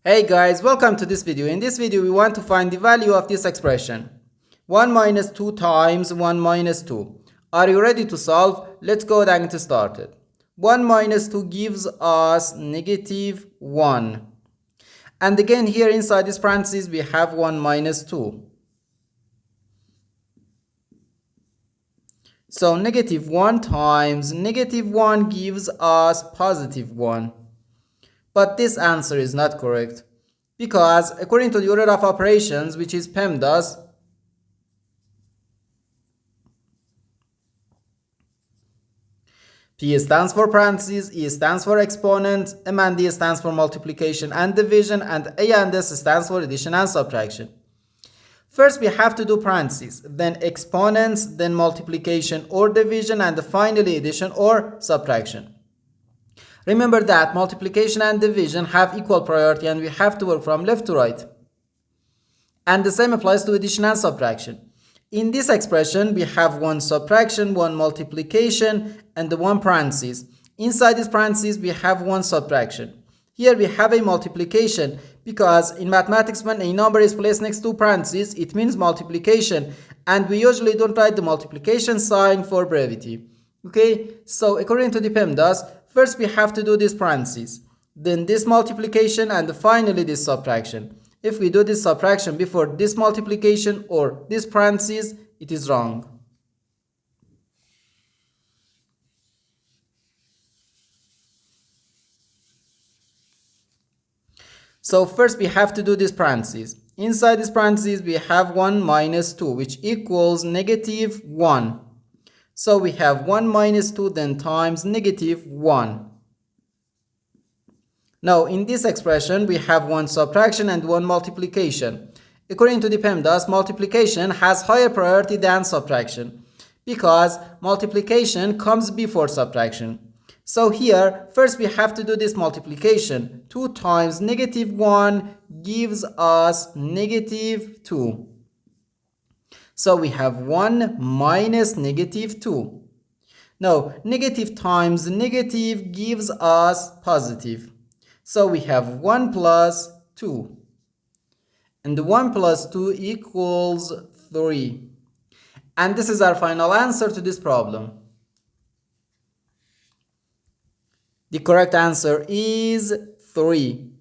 Hey guys, welcome to this video. In this video we want to find the value of this expression 1 minus 2 times 1 minus 2. Are you ready to solve? Let's go ahead and get started. 1 minus 2 gives us negative 1. And again here inside this parentheses we have 1 minus 2. So negative 1 times negative 1 gives us positive 1. But this answer is not correct because according to the order of operations, which is PEMDAS, P stands for parentheses, E stands for exponent, M and D stands for multiplication and division, and A and S stands for addition and subtraction. First we have to do parentheses, then exponents, then multiplication or division, and finally addition or subtraction. Remember that multiplication and division have equal priority and we have to work from left to right. And the same applies to addition and subtraction. In this expression, we have one subtraction, one multiplication, and the one parentheses. Inside this parentheses, we have one subtraction. Here we have a multiplication because in mathematics when a number is placed next to parentheses, it means multiplication. And we usually don't write the multiplication sign for brevity. Okay, so according to the PEMDAS, first we have to do this parentheses, then this multiplication, and finally this subtraction. If we do this subtraction before this multiplication or this parentheses, it is wrong. So first we have to do this parentheses. Inside this parentheses we have 1 minus 2, which equals negative 1. So we have 1 minus 2 then times negative 1. Now in this expression we have one subtraction and one multiplication. According to the PEMDAS, multiplication has higher priority than subtraction because multiplication comes before subtraction. So here first we have to do this multiplication. 2 times negative 1 gives us negative 2. So we have 1 minus negative 2. Now, negative times negative gives us positive. So we have 1 plus 2. And 1 plus 2 equals 3. And this is our final answer to this problem. The correct answer is 3.